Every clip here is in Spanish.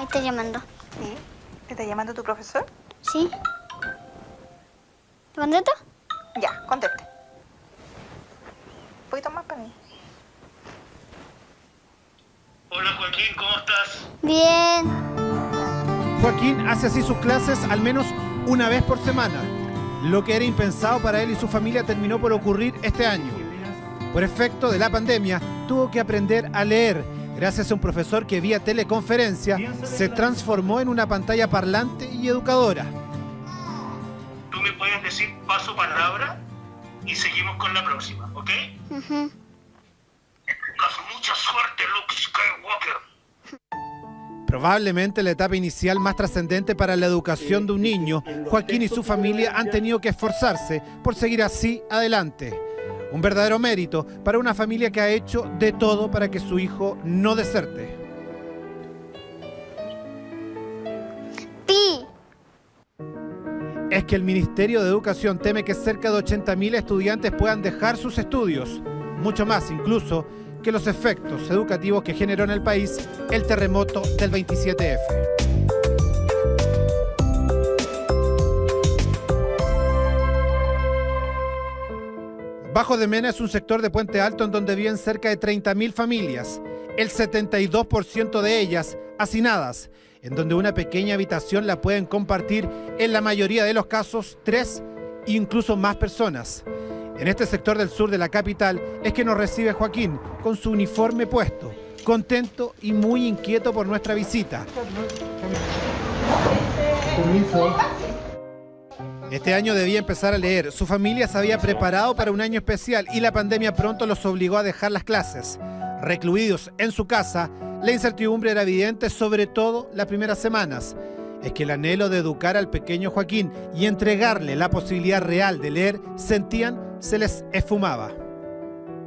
está llamando. ¿Sí? ¿Te está llamando tu profesor? ¿Sí? ¿Te contesto? Ya, conteste. Un poquito más para mí. Hola Joaquín, ¿cómo estás? Bien. Joaquín hace así sus clases al menos una vez por semana. Lo que era impensado para él y su familia terminó por ocurrir este año. Por efecto de la pandemia, tuvo que aprender a leer, gracias a un profesor que vía teleconferencia se transformó en una pantalla parlante y educadora. Tú me puedes decir paso palabra y seguimos con la próxima, ¿ok? Ujú. Tengas mucha suerte, Luke Skywalker. Probablemente la etapa inicial más trascendente para la educación de un niño, Joaquín y su familia han tenido que esforzarse por seguir así adelante. Un verdadero mérito para una familia que ha hecho de todo para que su hijo no deserte. Pi. Es que el Ministerio de Educación teme que cerca de 80.000 estudiantes puedan dejar sus estudios, mucho más incluso que los efectos educativos que generó en el país el terremoto del 27F. Bajo de Mena es un sector de Puente Alto en donde viven cerca de 30.000 familias, el 72% de ellas hacinadas, en donde una pequeña habitación la pueden compartir en la mayoría de los casos 3 e incluso más personas. En este sector del sur de la capital es que nos recibe Joaquín con su uniforme puesto, contento y muy inquieto por nuestra visita. Este año debía empezar a leer. Su familia se había preparado para un año especial y la pandemia pronto los obligó a dejar las clases. Recluidos en su casa, la incertidumbre era evidente, sobre todo las primeras semanas. Es que el anhelo de educar al pequeño Joaquín y entregarle la posibilidad real de leer, sentían, se les esfumaba.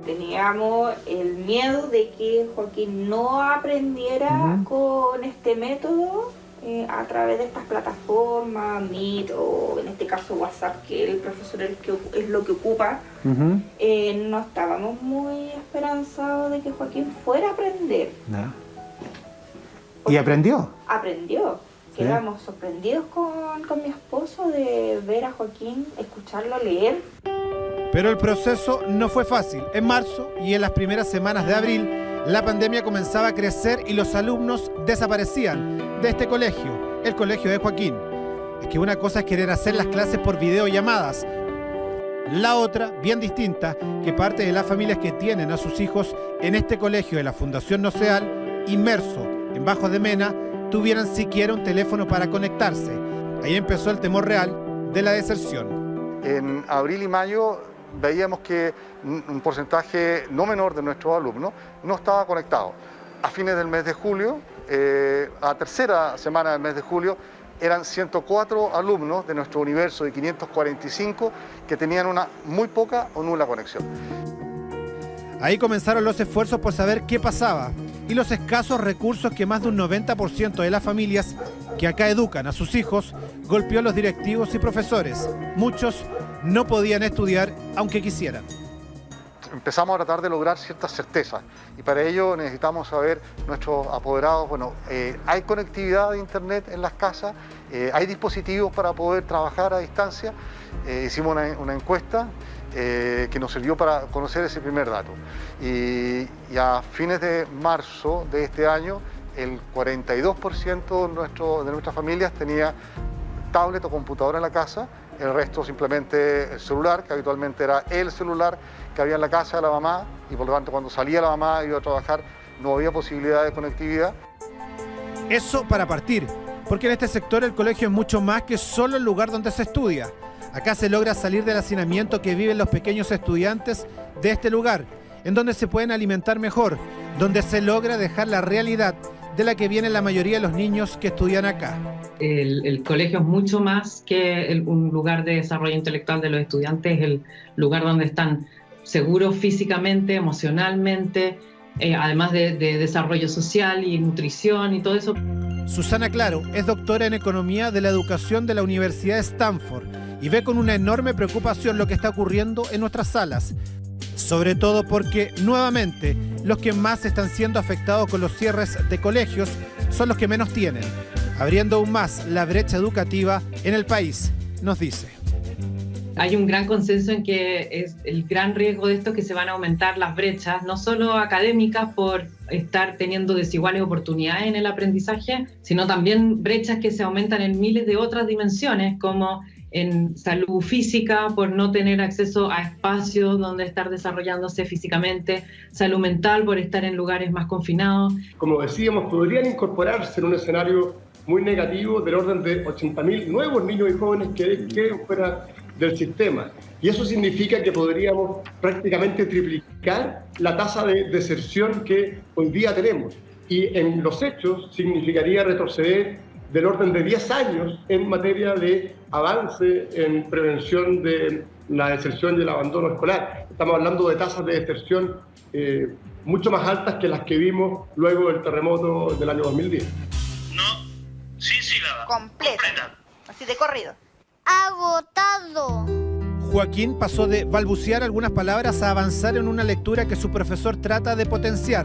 Teníamos el miedo de que Joaquín no aprendiera con este método a través de estas plataformas, Meet o en este caso WhatsApp, que el profesor es lo que ocupa. No estábamos muy esperanzados de que Joaquín fuera a aprender. No. ¿Y aprendió? Aprendió. Quedamos sorprendidos con mi esposo de ver a Joaquín, escucharlo leer. Pero el proceso no fue fácil. En marzo y en las primeras semanas de abril, la pandemia comenzaba a crecer y los alumnos desaparecían de este colegio, el colegio de Joaquín. Es que una cosa es querer hacer las clases por videollamadas. La otra, bien distinta, que parte de las familias que tienen a sus hijos en este colegio de la Fundación Noceal, inmerso en Bajo de Mena, tuvieran siquiera un teléfono para conectarse. Ahí empezó el temor real de la deserción. En abril y mayo veíamos que un porcentaje no menor de nuestros alumnos no estaba conectado. A fines del mes de julio, a tercera semana del mes de julio, eran 104 alumnos de nuestro universo de 545 que tenían una muy poca o nula conexión. Ahí comenzaron los esfuerzos por saber qué pasaba y los escasos recursos que más de un 90% de las familias que acá educan a sus hijos golpeó a los directivos y profesores. Muchos no podían estudiar aunque quisieran. Empezamos a tratar de lograr ciertas certezas y para ello necesitamos saber nuestros apoderados, hay conectividad de internet en las casas, hay dispositivos para poder trabajar a distancia. Hicimos una encuesta que nos sirvió para conocer ese primer dato y a fines de marzo de este año el 42% de nuestras familias tenía tablet o computadora en la casa, el resto simplemente el celular, que habitualmente era el celular que había en la casa de la mamá y por lo tanto cuando salía la mamá y iba a trabajar no había posibilidad de conectividad. Eso para partir, porque en este sector el colegio es mucho más que solo el lugar donde se estudia. Acá se logra salir del hacinamiento que viven los pequeños estudiantes de este lugar, en donde se pueden alimentar mejor, donde se logra dejar la realidad de la que viene la mayoría de los niños que estudian acá. El colegio es mucho más que un lugar de desarrollo intelectual de los estudiantes, es el lugar donde están seguros físicamente, emocionalmente, además de desarrollo social y nutrición y todo eso. Susana Claro es doctora en Economía de la Educación de la Universidad de Stanford y ve con una enorme preocupación lo que está ocurriendo en nuestras salas. sobre todo porque, nuevamente, los que más están siendo afectados con los cierres de colegios son los que menos tienen, abriendo aún más la brecha educativa en el país, nos dice. Hay un gran consenso en que es el gran riesgo de esto que se van a aumentar las brechas, no solo académicas por estar teniendo desiguales oportunidades en el aprendizaje, sino también brechas que se aumentan en miles de otras dimensiones, como en salud física, por no tener acceso a espacios donde estar desarrollándose físicamente, salud mental, por estar en lugares más confinados. Como decíamos, podrían incorporarse en un escenario muy negativo del orden de 80.000 nuevos niños y jóvenes que queden fuera del sistema. Y eso significa que podríamos prácticamente triplicar la tasa de deserción que hoy día tenemos. Y en los hechos significaría retroceder del orden de 10 años en materia de avance en prevención de la deserción y el abandono escolar. Estamos hablando de tasas de deserción mucho más altas que las que vimos luego del terremoto del año 2010. No, sin sílaba. Completa. Así de corrido. Agotado. Joaquín pasó de balbucear algunas palabras a avanzar en una lectura que su profesor trata de potenciar.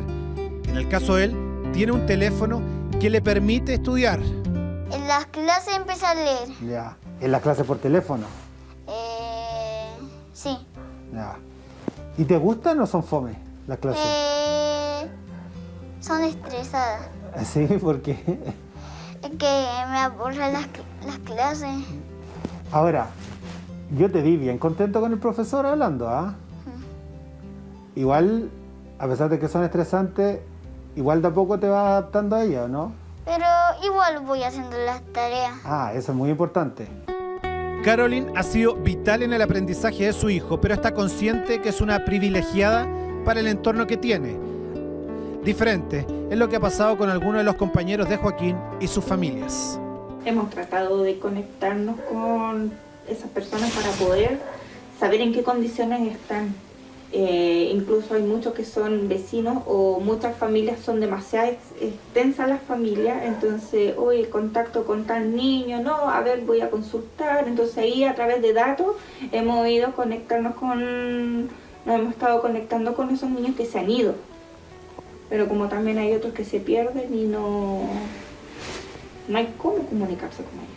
En el caso de él, tiene un teléfono que le permite estudiar. En las clases empecé a leer. Ya. ¿En las clases por teléfono? Sí. Ya. ¿Y te gustan o son fome las clases? Son estresadas. Sí, ¿por qué? Es que me aburren las clases. Ahora, yo te vi bien contento con el profesor hablando, ¿ah? Igual, a pesar de que son estresantes, igual de a poco te vas adaptando a ella, ¿no? Pero igual voy haciendo las tareas. Ah, eso es muy importante. Caroline ha sido vital en el aprendizaje de su hijo, pero está consciente que es una privilegiada para el entorno que tiene. Diferente es lo que ha pasado con algunos de los compañeros de Joaquín y sus familias. Hemos tratado de conectarnos con esas personas para poder saber en qué condiciones están. Incluso hay muchos que son vecinos o muchas familias son demasiado extensas las familias, entonces hoy el contacto con tal niño, no, a ver, voy a consultar, entonces ahí a través de datos hemos ido nos hemos estado conectando con esos niños que se han ido, pero como también hay otros que se pierden y no hay cómo comunicarse con ellos.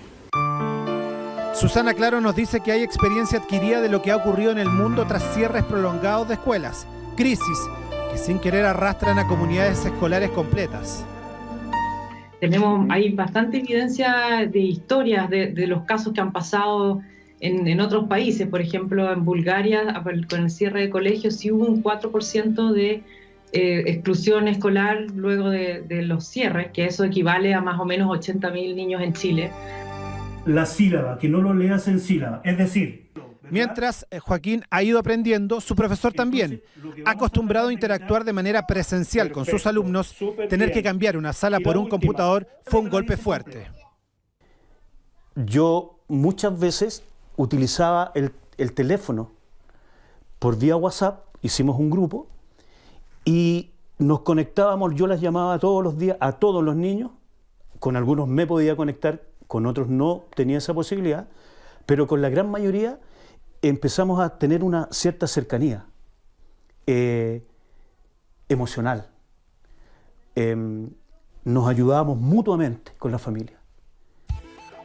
Susana Claro nos dice que hay experiencia adquirida de lo que ha ocurrido en el mundo tras cierres prolongados de escuelas, crisis que sin querer arrastran a comunidades escolares completas. Hay bastante evidencia de historias de los casos que han pasado en otros países. Por ejemplo, en Bulgaria, con el cierre de colegios, sí hubo un 4% de exclusión escolar luego de los cierres, que eso equivale a más o menos 80.000 niños en Chile. La sílaba, que no lo leas en sílaba, es decir... Mientras Joaquín ha ido aprendiendo, su profesor también, acostumbrado a interactuar de manera presencial con sus alumnos, tener que cambiar una sala por un computador fue un golpe fuerte. Yo muchas veces utilizaba el teléfono por vía WhatsApp, hicimos un grupo y nos conectábamos, yo las llamaba todos los días a todos los niños, con algunos me podía conectar, con otros no tenía esa posibilidad, pero con la gran mayoría empezamos a tener una cierta cercanía emocional. Nos ayudábamos mutuamente con la familia.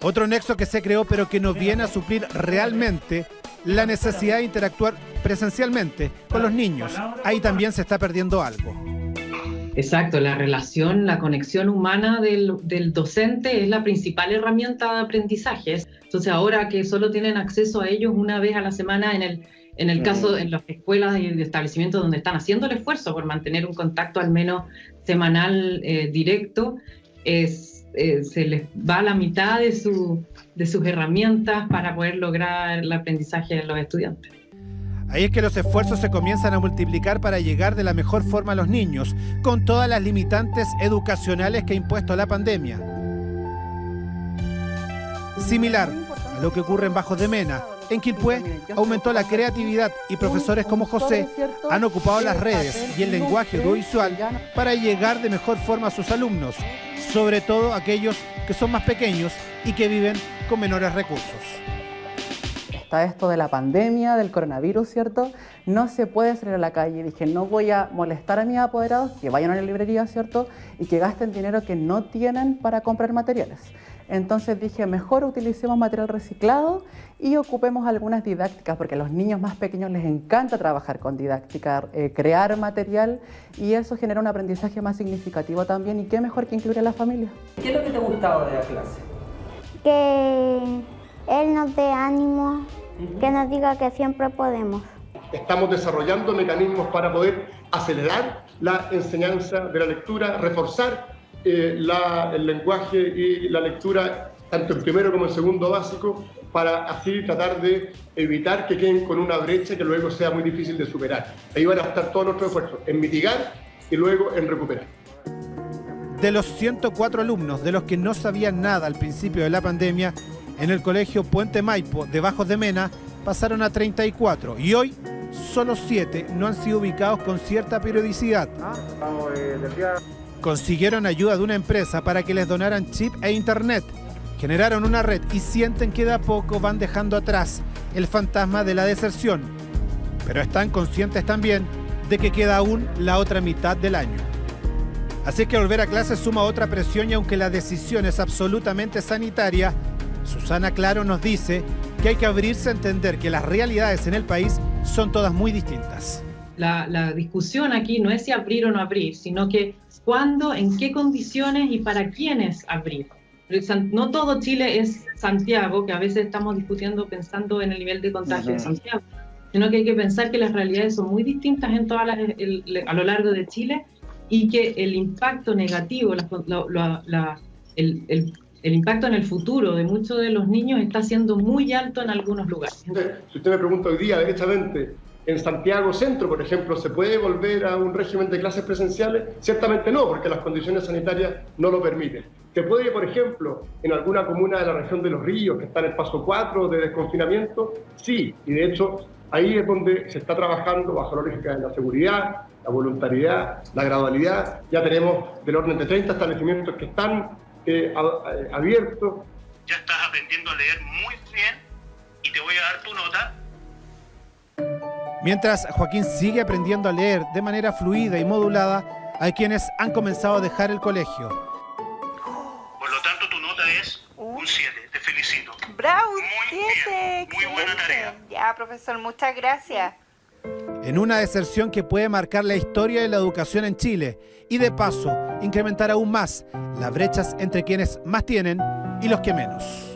Otro nexo que se creó pero que no viene a suplir realmente la necesidad de interactuar presencialmente con los niños. Ahí también se está perdiendo algo. Exacto, la relación, la conexión humana del docente es la principal herramienta de aprendizaje. Entonces ahora que solo tienen acceso a ellos una vez a la semana en el caso en las escuelas y establecimientos donde están haciendo el esfuerzo por mantener un contacto al menos semanal directo, se les va la mitad de sus herramientas para poder lograr el aprendizaje de los estudiantes. Ahí es que los esfuerzos se comienzan a multiplicar para llegar de la mejor forma a los niños, con todas las limitantes educacionales que ha impuesto la pandemia. Similar a lo que ocurre en Bajos de Mena, en Quilpué aumentó la creatividad y profesores como José han ocupado las redes y el lenguaje audiovisual para llegar de mejor forma a sus alumnos, sobre todo aquellos que son más pequeños y que viven con menores recursos. está esto de la pandemia, del coronavirus, ¿cierto? No se puede salir a la calle. Dije, no voy a molestar a mis apoderados, que vayan a la librería, ¿cierto? Y que gasten dinero que no tienen para comprar materiales. Entonces dije, mejor utilicemos material reciclado y ocupemos algunas didácticas, porque a los niños más pequeños les encanta trabajar con didáctica, crear material, y eso genera un aprendizaje más significativo también, y qué mejor que incluir a la familia. ¿Qué es lo que te ha gustado de la clase? Que él nos dé ánimo, que nos diga que siempre podemos. Estamos desarrollando mecanismos para poder acelerar la enseñanza de la lectura, reforzar el lenguaje y la lectura, tanto en primero como en segundo básico, para así tratar de evitar que queden con una brecha que luego sea muy difícil de superar. Ahí van a estar todos nuestros esfuerzos, en mitigar y luego en recuperar. De los 104 alumnos de los que no sabían nada al principio de la pandemia, en el colegio Puente Maipo de Bajos de Mena pasaron a 34 y hoy solo 7 no han sido ubicados con cierta periodicidad. Consiguieron ayuda de una empresa para que les donaran chip e internet. Generaron una red y sienten que de a poco van dejando atrás el fantasma de la deserción. Pero están conscientes también de que queda aún la otra mitad del año. Así que volver a clase suma otra presión, y aunque la decisión es absolutamente sanitaria, Susana Claro nos dice que hay que abrirse a entender que las realidades en el país son todas muy distintas. La discusión aquí no es si abrir o no abrir, sino que cuándo, en qué condiciones y para quiénes abrir. No todo Chile es Santiago, que a veces estamos discutiendo pensando en el nivel de contagio de Santiago, sino que hay que pensar que las realidades son muy distintas en todas a lo largo de Chile, y que el impacto negativo, el impacto en el futuro de muchos de los niños está siendo muy alto en algunos lugares. Si usted me pregunta hoy día, derechamente, en Santiago Centro, por ejemplo, ¿se puede volver a un régimen de clases presenciales? Ciertamente no, porque las condiciones sanitarias no lo permiten. ¿Se puede, por ejemplo, en alguna comuna de la región de Los Ríos, que está en el paso 4 de desconfinamiento? Sí, y de hecho ahí es donde se está trabajando bajo la lógica de la seguridad, la voluntariedad, la gradualidad. Ya tenemos del orden de 30 establecimientos que están abiertos. Ya estás aprendiendo a leer muy bien y te voy a dar tu nota. Mientras Joaquín sigue aprendiendo a leer de manera fluida y modulada, hay quienes han comenzado a dejar el colegio. Por lo tanto, tu nota es un 7. Te felicito. ¡Bravo! Muy 7. bien, muy buena tarea. Ya, profesor, muchas gracias. En una deserción que puede marcar la historia de la educación en Chile y, de paso, incrementar aún más las brechas entre quienes más tienen y los que menos.